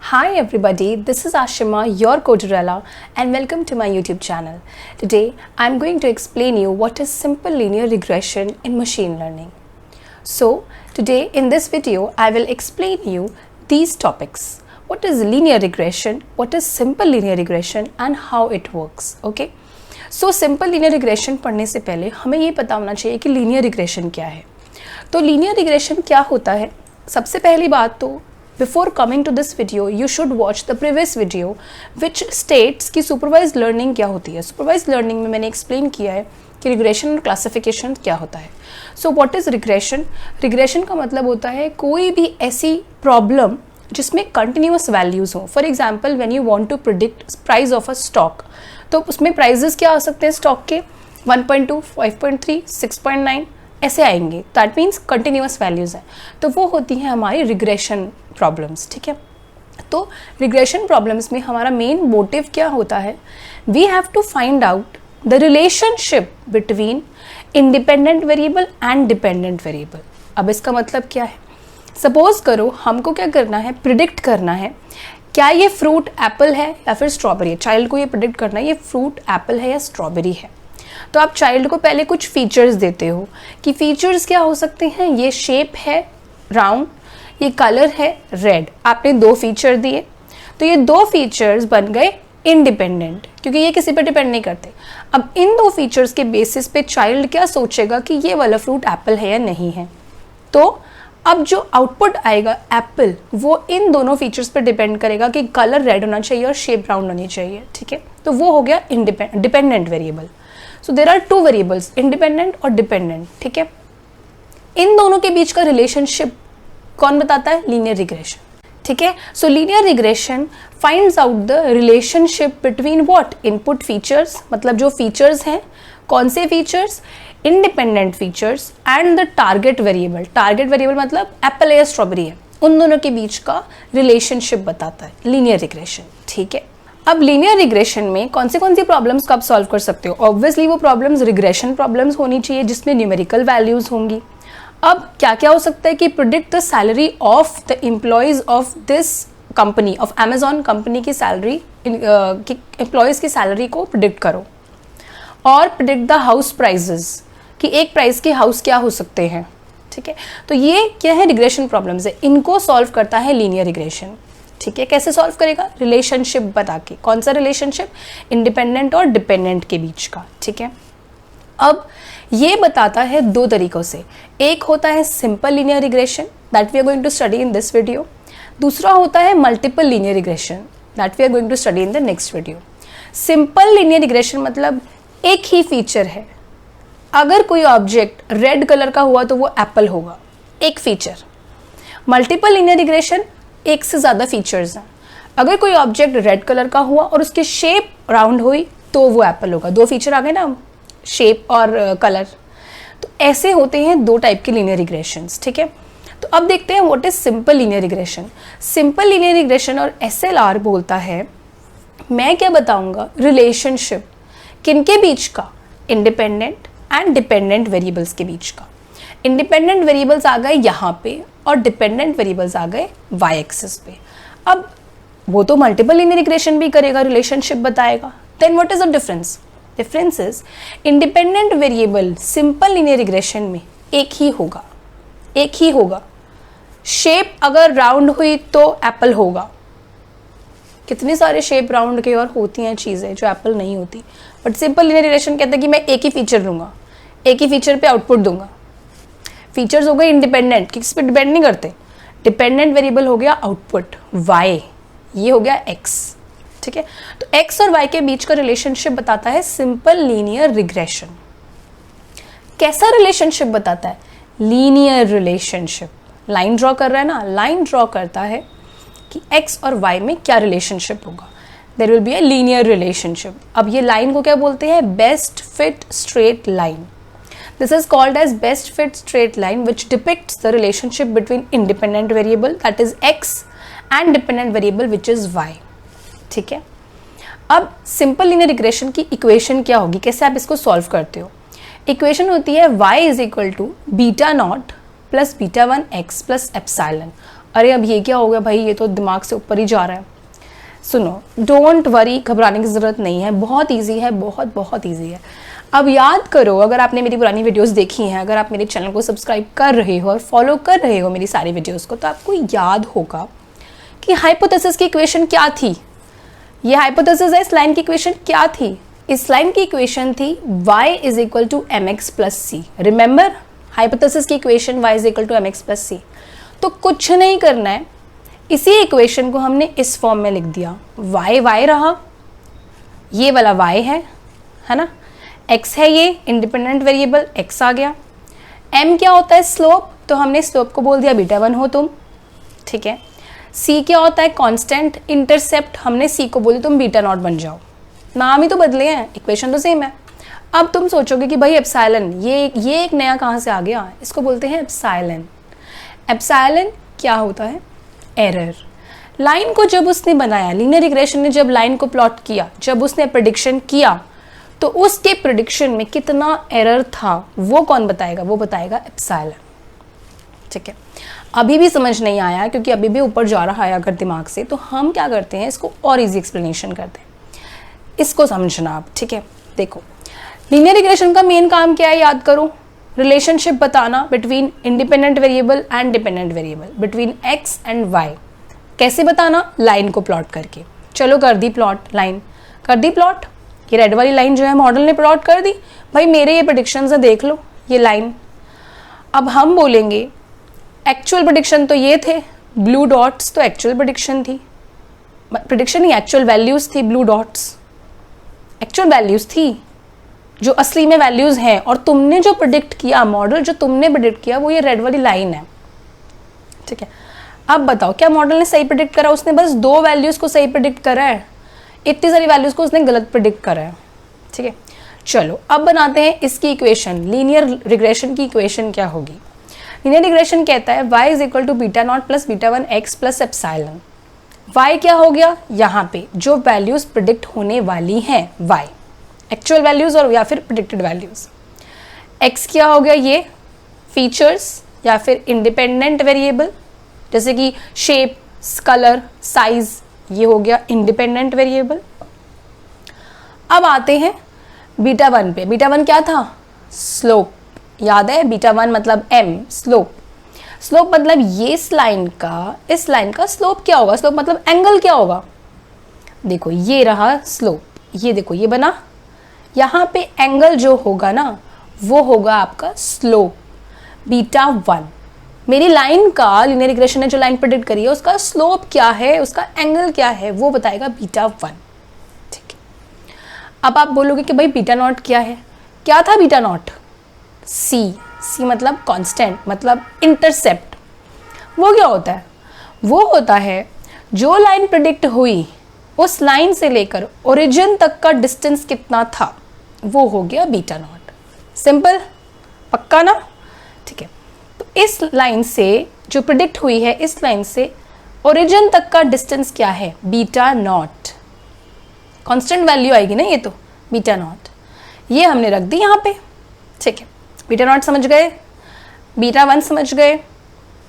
Hi everybody, this is Ashima, your Codurella, and welcome to my YouTube channel. Today, I'm going to explain you what is simple linear regression in machine learning. So, today in this video, I will explain you these topics. What is linear regression, what is simple linear regression, and how it works, okay? So, simple linear regression पढ़ने से पहले हमें ये पता होना चाहिए कि linear regression क्या है. तो linear regression क्या होता है? सबसे पहली बात तो Before coming to this video, you should watch the previous video which states कि supervised learning क्या होती है. Supervised learning में मैंने explain किया है कि regression और classification क्या होता है. So what is regression? Regression का मतलब होता है कोई भी ऐसी problem जिसमें continuous values हो. For example, when you want to predict price of a stock, तो उसमें prices क्या आ सकते हैं stock के 1.2, 5.3, 6.9 ऐसे आएंगे. दैट मीन्स कंटिन्यूस वैल्यूज हैं. तो वो होती हैं हमारी रिग्रेशन प्रॉब्लम्स. ठीक है, तो रिग्रेशन प्रॉब्लम्स में हमारा मेन मोटिव क्या होता है? We have to find out the relationship between independent variable and dependent variable. अब इसका मतलब क्या है? सपोज करो हमको क्या करना है, प्रिडिक्ट करना है क्या ये फ्रूट एप्पल है या फिर स्ट्रॉबेरी है. चाइल्ड को ये प्रिडिक्ट करना है ये फ्रूट एप्पल है या स्ट्रॉबेरी है. तो आप चाइल्ड को पहले कुछ फीचर्स देते हो कि फीचर्स क्या हो सकते हैं. ये शेप है राउंड, ये कलर है रेड. आपने दो फीचर दिए, तो ये दो फीचर्स बन गए इंडिपेंडेंट क्योंकि ये किसी पर डिपेंड नहीं करते. अब इन दो फीचर्स के बेसिस पे चाइल्ड क्या सोचेगा कि ये वाला फ्रूट एप्पल है या नहीं है. तो अब जो आउटपुट आएगा एप्पल वो इन दोनों फीचर्स पर डिपेंड करेगा कि कलर रेड होना चाहिए और शेप राउंड होनी चाहिए. ठीक है, तो वो हो गया dependent variable. So there are two variables, independent और डिपेंडेंट. ठीक है, इन दोनों के बीच का रिलेशनशिप कौन बताता है? Linear regression. ठीक है, सो linear regression finds out the relationship between what? Input features, मतलब जो फीचर्स हैं, कौन से features? Independent features and the target variable. Target variable मतलब एप्पल है या स्ट्रॉबेरी है, उन दोनों के बीच का रिलेशनशिप बताता है लीनियर रिग्रेशन. ठीक है, अब लीनियर रिग्रेशन में कौन सी प्रॉब्लम्स कब सॉल्व कर सकते हो? ऑब्वियसली वो प्रॉब्लम्स रिग्रेशन प्रॉब्लम्स होनी चाहिए जिसमें न्यूमेरिकल वैल्यूज होंगी. अब क्या क्या हो सकता है कि predict the salary of the employees of this company, of Amazon company की सैलरी, एम्प्लॉयज की सैलरी को प्रिडिक्ट करो. और प्रिडिक्ट द हाउस प्राइजेस कि एक प्राइस के हाउस क्या हो सकते हैं. ठीक है, तो ये क्या है? रिग्रेशन प्रॉब्लम्स है. इनको सॉल्व करता है लीनियर रिग्रेशन. ठीक है, कैसे सॉल्व करेगा? रिलेशनशिप बता के. कौन सा रिलेशनशिप? इंडिपेंडेंट और डिपेंडेंट के बीच का. ठीक है, अब ये बताता है दो तरीकों से. एक होता है simple linear regression that we are going to study in this video. दूसरा होता है multiple linear regression that we are going to study in the next video. Simple linear regression मतलब एक ही फीचर है. अगर कोई ऑब्जेक्ट रेड कलर का हुआ तो वो एप्पल होगा, एक फीचर. मल्टीपल लीनियर रिग्रेशन एक से ज़्यादा फीचर्स हैं. अगर कोई ऑब्जेक्ट रेड कलर का हुआ और उसकी शेप राउंड हुई तो वो एप्पल होगा. दो फीचर आ गए ना, शेप और कलर. तो ऐसे होते हैं दो टाइप के लीनियर रिग्रेशंस. ठीक है, तो अब देखते हैं what is simple linear regression. Simple linear regression और एसएलआर बोलता है, मैं क्या बताऊंगा? रिलेशनशिप किनके बीच का? इंडिपेंडेंट एंड डिपेंडेंट वेरिएबल्स के बीच का. इंडिपेंडेंट वेरिएबल्स आ गए यहाँ पे और डिपेंडेंट वेरिएबल्स आ गए वाई एक्सिस पे. अब वो तो मल्टीपल लीनियर रिग्रेशन भी करेगा, रिलेशनशिप बताएगा. Then what is the difference? Difference is independent variable simple linear regression में एक ही होगा, एक ही होगा. शेप अगर राउंड हुई तो एप्पल होगा. कितने सारे शेप राउंड के और होती हैं चीज़ें जो एप्पल नहीं होती. बट सिंपल लीनियर रिग्रेशन कहता है कि मैं एक ही फीचर लूँगा, एक ही फीचर पे आउटपुट दूंगा. फीचर्स हो गए इंडिपेंडेंट, किस पे डिपेंड नहीं करते. डिपेंडेंट वेरिएबल हो गया आउटपुट वाई, ये हो गया एक्स. ठीक है, तो एक्स और वाई के बीच का रिलेशनशिप बताता है सिंपल लीनियर रिग्रेशन. कैसा रिलेशनशिप बताता है? Linear relationship. लाइन ड्रॉ कर रहा है ना, लाइन ड्रॉ करता है कि एक्स और वाई में क्या रिलेशनशिप होगा. There will be a linear relationship. अब ये लाइन को क्या बोलते हैं? Best fit straight line. This is called as best fit straight line which depicts the relationship between independent variable that is x and dependent variable which is y. ठीक है, अब simple linear regression की equation क्या होगी? कैसे आप इसको solve करते हो? इक्वेशन होती है y is equal to beta naught plus beta one X plus epsilon. अरे अब ये क्या हो गया भाई, ये तो दिमाग से ऊपर ही जा रहा है। सुनो, डोंट वरी, घबराने की ज़रूरत नहीं है, बहुत ईजी है, बहुत बहुत ईजी है। अब याद करो, अगर आपने मेरी पुरानी वीडियोस देखी हैं, अगर आप मेरे चैनल को सब्सक्राइब कर रहे हो और फॉलो कर रहे हो मेरी सारी वीडियोस को, तो आपको याद होगा कि हाइपोथेसिस की इक्वेशन क्या थी। ये हाइपोथेसिस है, इस लाइन की इक्वेशन क्या थी? इस लाइन की इक्वेशन थी y is equal to M X plus C. Remember hypothesis की equation y is equal to M X plus C. तो कुछ नहीं करना है, इसी इक्वेशन को हमने इस फॉर्म में लिख दिया। y रहा, ये वाला y है ना, x है, ये इंडिपेंडेंट वेरिएबल x आ गया। m क्या होता है? स्लोप, तो हमने स्लोप को बोल दिया बीटा 1 हो तुम, ठीक है। c क्या होता है? कांस्टेंट। इंटरसेप्ट, हमने c को बोली तुम बीटा नॉट बन जाओ। नाम ही तो बदले हैं, इक्वेशन तो सेम है। अब तुम सोचोगे कि भाई एप्सिलॉन, ये एक नया कहाँ से आ गया? इसको बोलते हैं एप्सिलॉन। एप्सिलॉन क्या होता है? एरर। लाइन को जब उसने बनाया, लीनियर रिग्रेशन ने जब लाइन को प्लॉट किया, जब उसने प्रेडिक्शन किया, तो उसके प्रेडिक्शन में कितना एरर था वो कौन बताएगा? वो बताएगा एप्सिलॉन, ठीक है। अभी भी समझ नहीं आया क्योंकि अभी भी ऊपर जा रहा है अगर दिमाग से, तो हम क्या करते हैं, इसको और इजी एक्सप्लेनेशन करते हैं। इसको समझना आप, ठीक है। देखो, लीनियर रिग्रेशन का मेन काम क्या है? याद करो, रिलेशनशिप बताना between independent variable and dependent variable, between X and Y. कैसे बताना? लाइन को प्लॉट करके। चलो कर दी प्लॉट, लाइन कर दी प्लॉट, ये रेड वाली लाइन जो है मॉडल ने प्लॉट कर दी। भाई मेरे ये प्रेडिक्शंस है, देख लो ये लाइन। अब हम बोलेंगे एक्चुअल प्रेडिक्शन तो ये थे, ब्लू डॉट्स तो एक्चुअल प्रेडिक्शन थी, प्रेडिक्शन ही एक्चुअल वैल्यूज थी, ब्लू डॉट्स एक्चुअल वैल्यूज थी जो असली में वैल्यूज हैं, और तुमने जो प्रेडिक्ट किया, मॉडल जो तुमने प्रेडिक्ट किया, वो ये रेड वाली लाइन है, ठीक है। अब बताओ, क्या मॉडल ने सही प्रेडिक्ट करा? उसने बस 2 वैल्यूज को सही प्रेडिक्ट करा है, इतनी सारी वैल्यूज को उसने गलत प्रेडिक्ट करा है, ठीक है। चलो अब बनाते हैं इसकी इक्वेशन। लीनियर रिग्रेशन की इक्वेशन क्या होगी? लीनियर रिग्रेशन कहता है y is equal to beta naught plus beta 1 X plus epsilon. y क्या हो गया? यहाँ पे जो वैल्यूज प्रिडिक्ट होने वाली हैं, y एक्चुअल वैल्यूज और या फिर प्रिडिक्टेड वैल्यूज। x क्या हो गया? ये फीचर्स या फिर इंडिपेंडेंट वेरिएबल, जैसे कि शेप, कलर, साइज, ये हो गया इंडिपेंडेंट वेरिएबल। अब आते हैं बीटा 1 पे। बीटा 1 क्या था? स्लोप। याद है, बीटा 1 मतलब m, स्लोप। स्लोप मतलब ये इस लाइन का स्लोप क्या होगा? स्लोप मतलब एंगल क्या होगा? देखो ये रहा स्लोप, ये देखो ये बना, यहाँ पे एंगल जो होगा ना वो होगा आपका स्लोप बीटा 1। मेरी लाइन का, लीनियर रिग्रेशन ने जो लाइन प्रेडिक्ट करी है उसका स्लोप क्या है, उसका एंगल क्या है, वो बताएगा बीटा 1, ठीक है। अब आप बोलोगे कि भाई बीटा नॉट क्या है? क्या था बीटा नॉट? सी मतलब कांस्टेंट, मतलब इंटरसेप्ट। वो क्या होता है? वो होता है जो लाइन प्रेडिक्ट हुई, उस लाइन से लेकर ओरिजिन तक का डिस्टेंस कितना था, वो हो गया बीटा नॉट। सिंपल, पक्का ना? ठीक है। तो इस लाइन से जो प्रेडिक्ट हुई है, इस लाइन से ओरिजिन तक का डिस्टेंस क्या है? Beta not. कांस्टेंट वैल्यू आएगी ना ये, तो बीटा नॉट ये हमने रख दी यहाँ पे, ठीक है। बीटा नॉट समझ गए, बीटा 1 समझ गए।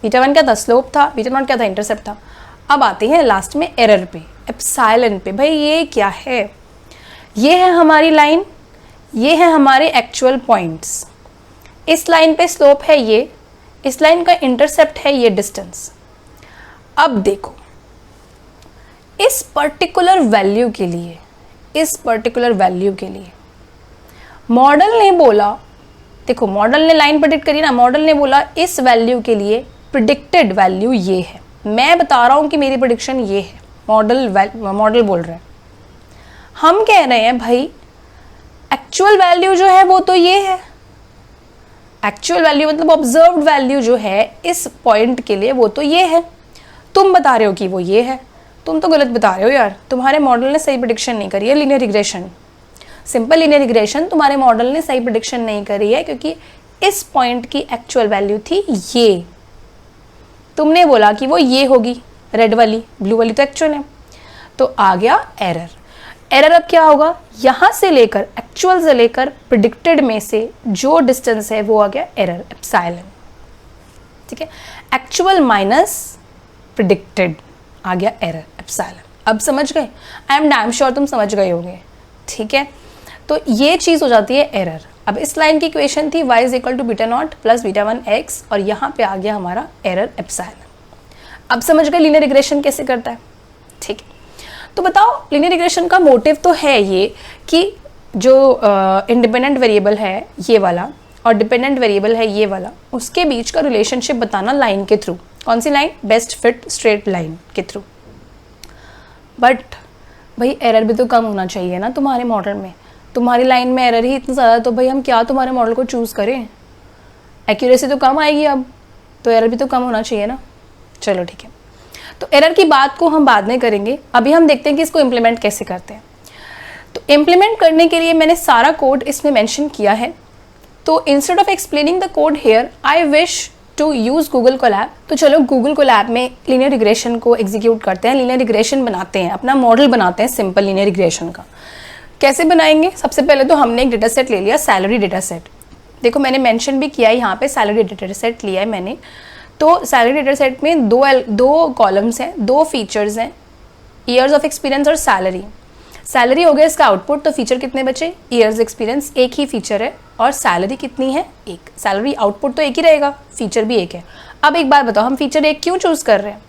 बीटा 1 क्या था? स्लोप था। बीटा नॉट क्या था? इंटरसेप्ट था। अब आते हैं लास्ट में एरर पे, एप्सिलॉन पे। भाई ये क्या है? ये है हमारी लाइन, ये है हमारे एक्चुअल पॉइंट्स। इस लाइन पे स्लोप है ये, इस लाइन का इंटरसेप्ट है ये डिस्टेंस। अब देखो इस पर्टिकुलर वैल्यू के लिए, मॉडल ने बोला, देखो मॉडल ने लाइन प्रेडिक्ट करी ना, मॉडल ने बोला इस वैल्यू के लिए प्रिडिक्टेड वैल्यू ये है। मैं बता रहा हूं कि मेरी प्रेडिक्शन ये है, मॉडल बोल रहा है। हम कह रहे हैं भाई एक्चुअल वैल्यू जो है वो तो ये है। एक्चुअल वैल्यू मतलब ऑब्जर्व्ड वैल्यू जो है इस पॉइंट के लिए वो तो ये है। तुम बता रहे हो कि वो ये है, तुम तो गलत बता रहे हो यार, तुम्हारे मॉडल ने सही प्रेडिक्शन नहीं करी है। Linear regression, simple linear regression, तुम्हारे मॉडल ने सही प्रेडिक्शन नहीं करी है, क्योंकि इस पॉइंट की एक्चुअल वैल्यू थी ये। तुमने बोला कि वो ये होगी, रेड वाली, ब्लू वाली तो एक्चुअल है, तो आ गया एरर। एरर अब क्या होगा? यहाँ से लेकर, एक्चुअल से लेकर प्रिडिक्टेड में से जो डिस्टेंस है वो आ गया एरर, एप्सिलॉन, ठीक है। एक्चुअल माइनस प्रिडिक्टेड, आ गया एरर एप्सिलॉन। अब समझ गए? आई एम डैम श्योर तुम समझ गए होंगे, ठीक है। तो ये चीज़ हो जाती है एरर। अब इस लाइन की इक्वेशन थी y is equal to beta naught plus beta 1x, और यहाँ पे आ गया हमारा एरर एप्सिलॉन। अब समझ गए लीनियर रिग्रेशन कैसे करता है, ठीक है। तो बताओ, लीनियर रिग्रेशन का मोटिव तो है ये कि जो इंडिपेंडेंट वेरिएबल है ये वाला और डिपेंडेंट वेरिएबल है ये वाला, उसके बीच का रिलेशनशिप बताना लाइन के थ्रू। कौन सी line? Best fit straight line के थ्रू। बट भाई एरर भी तो कम होना चाहिए ना तुम्हारे मॉडल में। तुम्हारी लाइन में एरर ही इतना ज़्यादा, तो भाई हम क्या तुम्हारे मॉडल को चूज़ करें? एक्यूरेसी तो कम आएगी अब, तो एरर भी तो कम होना चाहिए ना। चलो ठीक है, तो एरर की बात को हम बाद में करेंगे। अभी हम देखते हैं कि इसको इम्प्लीमेंट कैसे करते हैं। तो इम्प्लीमेंट करने के लिए मैंने सारा कोड इसमें मेंशन किया है। तो instead of explaining the code here, I wish to use Google Colab. तो चलो गूगल कोलैब में लीनियर रिग्रेशन को एग्जीक्यूट करते हैं, लीनियर रिग्रेशन बनाते हैं, अपना मॉडल बनाते हैं सिंपल लीनियर रिग्रेशन का। कैसे बनाएंगे? सबसे पहले तो हमने एक डेटा सेट ले लिया, सैलरी डेटा सेट। देखो मैंने मेंशन भी किया है यहाँ पे, सैलरी डेटा सेट लिया है मैंने। तो सैलरी डेटा सेट में दो कॉलम्स हैं, दो फीचर्स हैं, ईयर्स ऑफ एक्सपीरियंस और सैलरी। सैलरी हो गया इसका आउटपुट, तो फीचर कितने बचे? ईयर्स एक्सपीरियंस एक ही फीचर है, और सैलरी कितनी है? एक। सैलरी आउटपुट तो एक ही रहेगा, फीचर भी एक है। अब एक बार बताओ, हम फीचर एक क्यों चूज कर रहे हैं?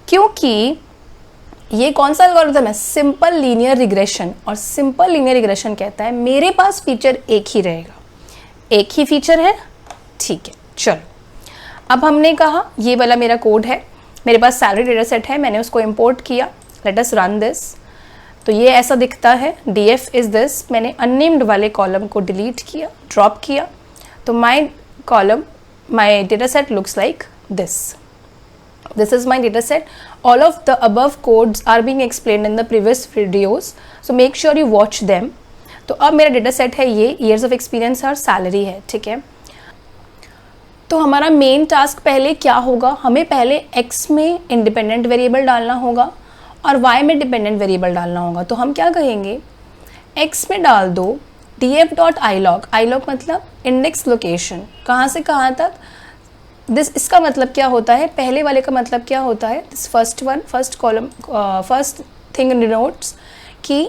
क्योंकि ये कौन सा एल्गोरिथम है? Simple linear regression. और सिंपल लीनियर रिग्रेशन कहता है मेरे पास फीचर एक ही रहेगा, एक ही फीचर है, ठीक है। चलो अब हमने कहा ये वाला मेरा कोड है, मेरे पास सैलरी डेटा सेट है, मैंने उसको इंपोर्ट किया। Let us run this. तो ये ऐसा दिखता है, df इज दिस। मैंने अननेम्ड वाले कॉलम को डिलीट किया, ड्रॉप किया, तो my column, my data set looks like this. This is my data set. All of the above codes are being explained in the previous videos, so make sure you watch them. तो अब मेरा data set है ये, years of experience और salary है, ठीक है। तो हमारा मेन टास्क पहले क्या होगा? हमें पहले x में इंडिपेंडेंट वेरिएबल डालना होगा और y में डिपेंडेंट वेरिएबल डालना होगा। तो हम क्या कहेंगे? x में डाल दो df.ilog, ilog मतलब इंडेक्स लोकेशन, कहाँ से कहाँ तक। दिस, इसका मतलब क्या होता है? पहले वाले का मतलब क्या होता है? This first one, first column, first thing denotes कि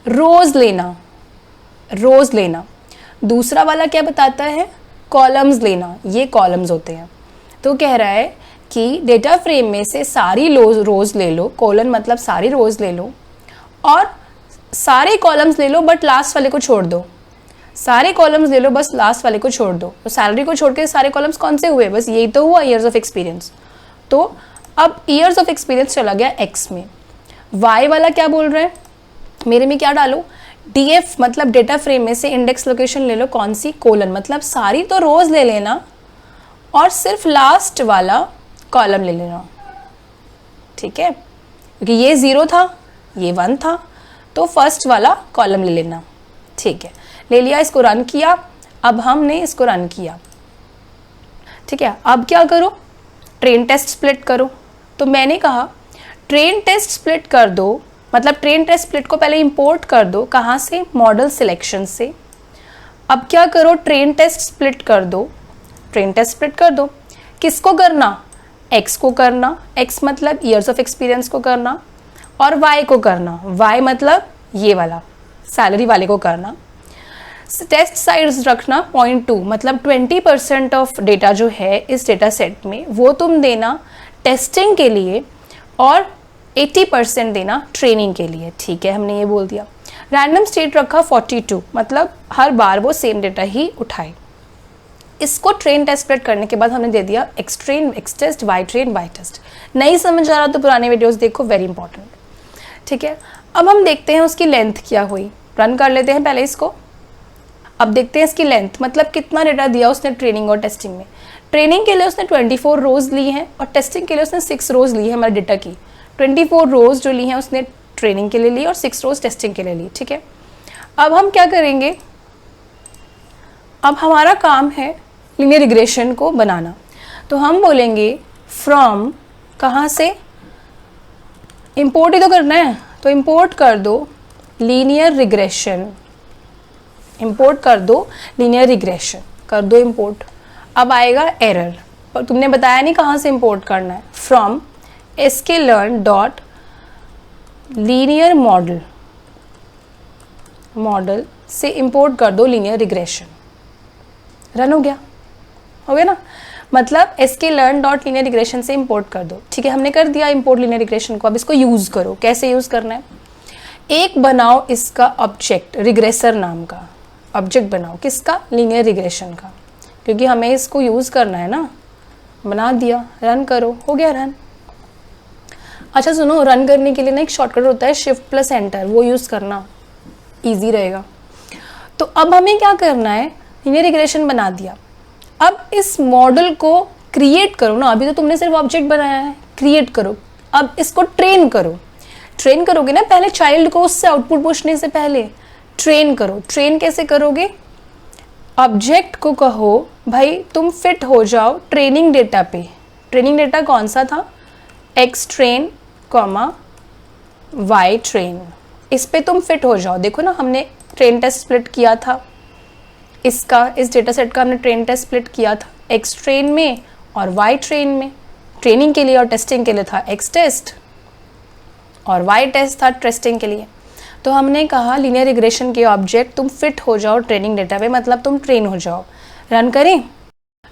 रोज़ लेना, रोज़ लेना। दूसरा वाला क्या बताता है? कॉलम्स लेना, ये कॉलम्स होते हैं। तो कह रहा है कि डेटा फ्रेम में से सारी रोज़ ले लो, कॉलन मतलब सारी रोज़ ले लो, और सारे कॉलम्स ले लो बट लास्ट वाले को छोड़ दो। सारे कॉलम्स ले लो, बस लास्ट वाले को छोड़ दो। तो सैलरी को छोड़ के सारे कॉलम्स कौन से हुए? बस यही तो हुआ, ईयर्स ऑफ एक्सपीरियंस। तो अब ईयर्स ऑफ एक्सपीरियंस चला गया एक्स में। वाई वाला क्या बोल रहे हैं? मेरे में क्या डालो? df मतलब डेटा फ्रेम में से इंडेक्स लोकेशन ले लो, कौन सी? कोलन मतलब सारी तो रोज ले लेना और सिर्फ लास्ट वाला कॉलम ले लेना, ठीक है। क्योंकि ये 0 था, ये 1 था, तो फर्स्ट वाला कॉलम ले लेना, ठीक है। ले लिया, इसको रन किया। अब हमने इसको रन किया, ठीक है। अब क्या करो? ट्रेन टेस्ट स्प्लिट करो। तो मैंने कहा ट्रेन टेस्ट स्प्लिट कर दो, मतलब ट्रेन टेस्ट स्प्लिट को पहले इंपोर्ट कर दो। कहाँ से? मॉडल सिलेक्शन से। अब क्या करो? ट्रेन टेस्ट स्प्लिट कर दो, ट्रेन टेस्ट स्प्लिट कर दो। किसको करना? x को करना, x मतलब ईयर्स ऑफ एक्सपीरियंस को करना, और y को करना, y मतलब ये वाला सैलरी वाले को करना। टेस्ट साइज रखना 0.2, मतलब 20% ऑफ डेटा जो है इस डेटा सेट में वो तुम देना टेस्टिंग के लिए और 80% देना ट्रेनिंग के लिए, ठीक है। हमने ये बोल दिया। रैंडम स्टेट रखा 42, मतलब हर बार वो सेम डेटा ही उठाए। इसको ट्रेन टेस्ट स्प्लिट करने के बाद हमने दे दिया X train X test, Y train Y test. नहीं समझ आ रहा तो पुराने वीडियोस देखो, वेरी इंपॉर्टेंट, ठीक है। अब हम देखते हैं उसकी लेंथ क्या हुई। रन कर लेते हैं पहले इसको। अब देखते हैं इसकी लेंथ, मतलब कितना डेटा दिया उसने ट्रेनिंग और टेस्टिंग में। ट्रेनिंग के लिए उसने 24 रोज ली हैं और टेस्टिंग के लिए उसने 6 रोज ली है हमारे डेटा की। 24 रोज जो ली हैं उसने ट्रेनिंग के लिए ली और 6 रोज टेस्टिंग के लिए ली, ठीक है। अब हम क्या करेंगे? अब हमारा काम है लीनियर रिग्रेशन को बनाना। तो हम बोलेंगे फ्रॉम, कहाँ से? इंपोर्ट ही तो करना है, तो इंपोर्ट कर दो लीनियर रिग्रेशन, इंपोर्ट कर दो लीनियर रिग्रेशन, कर दो इंपोर्ट। अब आएगा एरर, और तुमने बताया नहीं कहाँ से इंपोर्ट करना है। From sklearn dot linear model से इंपोर्ट कर दो लीनियर रिग्रेशन। रन हो गया ना, मतलब sklearn डॉट लीनियर रिग्रेशन से इंपोर्ट कर दो। ठीक है, हमने कर दिया इंपोर्ट लीनियर रिग्रेशन को। अब इसको यूज करो। कैसे यूज करना है? एक बनाओ इसका ऑब्जेक्ट, रिग्रेसर नाम का ऑब्जेक्ट बनाओ। किसका? लीनियर रिग्रेशन का, क्योंकि हमें इसको यूज करना है ना। बना दिया, रन करो, हो गया रन। अच्छा सुनो, रन करने के लिए ना एक शॉर्टकट होता है शिफ्ट+ एंटर, वो यूज करना, इजी रहेगा। तो अब हमें क्या करना है? लीनियर रिग्रेशन बना दिया। अब इस मॉडल को क्रिएट करो ना। अभी तो तुमने सिर्फ ऑब्जेक्ट बनाया है, क्रिएट करो। अब इसको ट्रेन करो। ट्रेन करोगे ना, पहले चाइल्ड को उससे आउटपुट पूछने से पहले ट्रेन करो। ट्रेन कैसे करोगे? ऑब्जेक्ट को कहो भाई तुम फिट हो जाओ ट्रेनिंग डेटा पे। ट्रेनिंग डेटा कौन सा था? X train comma Y train, इस पे तुम फिट हो जाओ। देखो ना, हमने ट्रेन टेस्ट स्प्लिट किया था, इसका इस डेटा सेट का हमने ट्रेन टेस्ट स्प्लिट किया था एक्स ट्रेन में और वाई ट्रेन में। ट्रेनिंग के लिए और टेस्टिंग के लिए था एक्स टेस्ट और वाई टेस्ट था टेस्टिंग के लिए। तो हमने कहा लीनियर रिग्रेशन के ऑब्जेक्ट तुम फिट हो जाओ ट्रेनिंग डेटा पे, मतलब तुम ट्रेन हो जाओ। रन करें।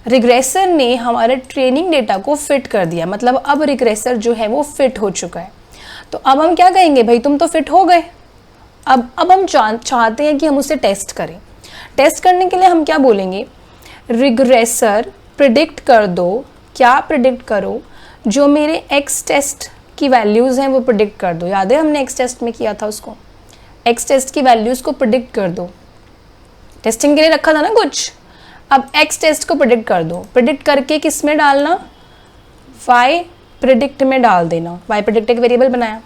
रिग्रेसर ने हमारे ट्रेनिंग डेटा को फिट कर दिया, मतलब अब रिग्रेसर जो है वो फिट हो चुका है। तो अब हम क्या कहेंगे? भाई तुम तो फिट हो गए। अब हम चाहते हैं कि हम उसे टेस्ट करें। टेस्ट करने के लिए हम क्या बोलेंगे? रिग्रेसर प्रिडिक्ट कर दो। क्या प्रिडिक्ट करो? जो मेरे एक्स टेस्ट की वैल्यूज़ हैं वो प्रिडिक्ट कर दो। याद है हमने एक्स टेस्ट में किया था उसको। एक्स टेस्ट की वैल्यूज़ को प्रिडिक्ट कर दो। टेस्टिंग के लिए रखा था ना कुछ। अब एक्स टेस्ट को प्रिडिक्ट कर दो। प्रिडिक्ट करके किस में डालना? वाई प्रिडिक्ट में डाल देना। वाई प्रिडिक्ट एक वेरिएबल बनाया,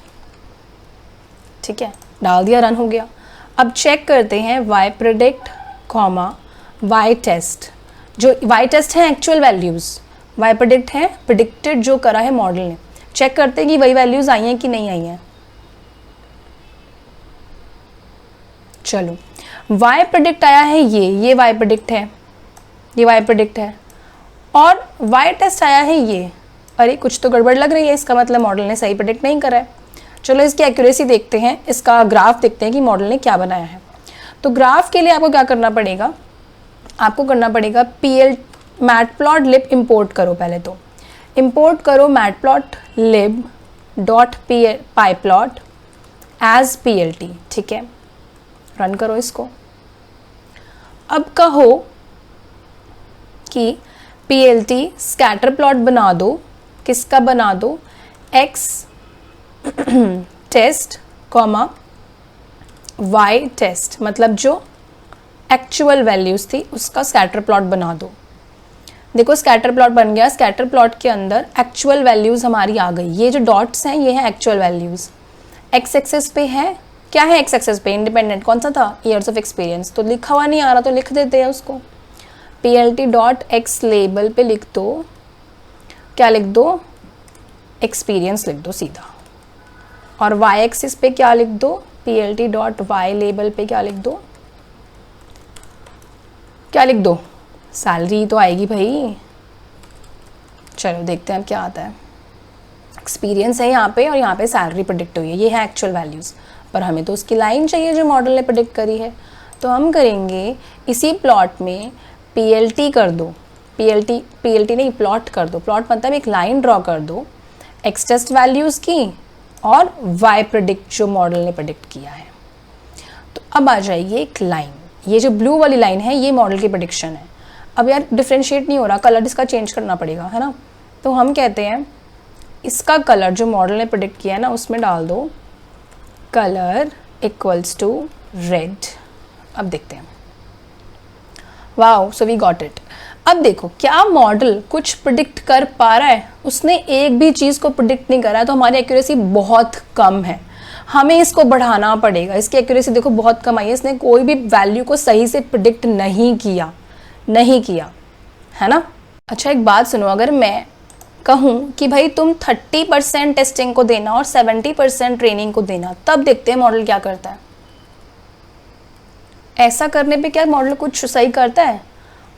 ठीक है, डाल दिया, रन हो गया। अब चेक करते हैं Y predict comma Y test. जो वाई टेस्ट है एक्चुअल वैल्यूज़, वाई प्रिडिक्ट है प्रिडिक्टेड जो करा है मॉडल ने। चेक करते हैं कि वही वैल्यूज़ आई हैं कि नहीं आई हैं। चलो, वाई प्रिडिक्ट आया है, ये वाई प्रिडिक्ट है, ये वाई प्रिडिक्ट है, और वाई टेस्ट आया है ये। अरे कुछ तो गड़बड़ लग रही है, इसका मतलब मॉडल ने सही प्रिडिक्ट नहीं करा है। चलो इसकी एक्यूरेसी देखते हैं, इसका ग्राफ देखते हैं कि मॉडल ने क्या बनाया है। तो ग्राफ के लिए आपको क्या करना पड़ेगा? आपको करना पड़ेगा मैटप्लॉटलिब इंपोर्ट करो। पहले तो इंपोर्ट करो matplotlib dot pyplot as PLT। ठीक है, रन करो इसको। अब कहो कि PLT स्कैटर प्लॉट बना दो। किसका बना दो? X test comma Y test, मतलब जो एक्चुअल वैल्यूज़ थी उसका स्कैटर प्लॉट बना दो। देखो स्कैटर प्लॉट बन गया। स्कैटर प्लॉट के अंदर एक्चुअल वैल्यूज़ हमारी आ गई। ये जो डॉट्स हैं ये हैं एक्चुअल वैल्यूज़। एक्स एक्सेस पे है, क्या है एक्स एक्सेस पे? इंडिपेंडेंट कौन सा था? Years of experience. तो लिखा हुआ नहीं आ रहा तो लिख देते हैं उसको। PLT डॉट एक्स लेबल पे लिख दो, क्या लिख दो? एक्सपीरियंस लिख दो सीधा। और वाई एक्सिस पे क्या लिख दो? PLT डॉट वाई लेबल पे क्या लिख दो? क्या लिख दो? सैलरी तो आएगी भाई। चलो देखते हैं अब क्या आता है। एक्सपीरियंस है यहाँ पे और यहाँ पे सैलरी प्रेडिक्ट हुई है, ये है एक्चुअल वैल्यूज़। पर हमें तो उसकी लाइन चाहिए जो मॉडल ने प्रेडिक्ट करी है। तो हम करेंगे इसी प्लॉट में PLT कर दो। PLT नहीं, प्लॉट कर दो। प्लॉट मतलब एक लाइन ड्रॉ कर दो एक्स टेस्ट वैल्यूज़ की और वाई प्रेडिक्ट जो मॉडल ने प्रेडिक्ट किया है। तो अब आ जाएगी एक लाइन। ये जो ब्लू वाली लाइन है ये मॉडल की प्रेडिक्शन है। अब यार डिफ्रेंशिएट नहीं हो रहा, कलर इसका चेंज करना पड़ेगा, है ना। तो हम कहते हैं इसका कलर जो मॉडल ने प्रेडिक्ट किया है ना उसमें डाल दो कलर इक्वल्स टू रेड। अब देखते हैं। Wow, so we got it. अब देखो क्या मॉडल कुछ प्रिडिक्ट कर पा रहा है? उसने एक भी चीज़ को प्रिडिक्ट नहीं करा है, तो हमारी एक्यूरेसी बहुत कम है। हमें इसको बढ़ाना पड़ेगा। इसकी एक्यूरेसी देखो बहुत कम आई है, इसने कोई भी वैल्यू को सही से प्रिडिक्ट नहीं किया है ना। अच्छा एक बात सुनो, अगर मैं कहूँ कि भाई तुम 30% टेस्टिंग को देना और 70% ट्रेनिंग को देना, तब देखते हैं मॉडल क्या करता है। ऐसा करने पे क्या मॉडल कुछ सही करता है?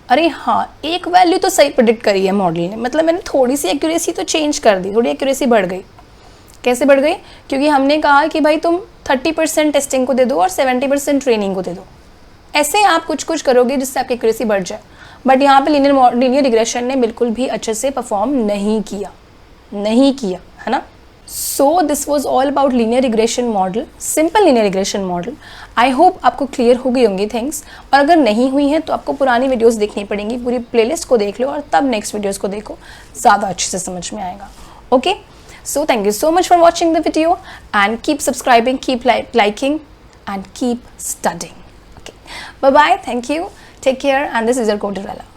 अरे हाँ, एक वैल्यू तो सही प्रिडिक्ट करी है मॉडल ने, मतलब मैंने थोड़ी सी एक्यूरेसी तो चेंज कर दी, थोड़ी एक्यूरेसी बढ़ गई। कैसे बढ़ गई? क्योंकि हमने कहा कि भाई तुम 30% टेस्टिंग को दे दो और 70% ट्रेनिंग को दे दो। ऐसे आप कुछ कुछ करोगे जिससे आपकी एक्यूरेसी बढ़ जाए। बट यहाँ पे लीनियर रिग्रेशन ने बिल्कुल भी अच्छे से परफॉर्म नहीं किया, है ना। So this was all about linear regression model, simple linear regression model. I hope आपको क्लियर हो गई होंगी थिंग्स, और अगर नहीं हुई हैं तो आपको पुरानी वीडियोस देखनी पड़ेंगी, पूरी प्लेलिस्ट को देख लो और तब नेक्स्ट वीडियोस को देखो, ज़्यादा अच्छे से समझ में आएगा। Okay, so thank you so much for watching the video, and keep subscribing, keep liking, and keep studying. Okay, bye bye, thank you, take care, and this is your Codurella.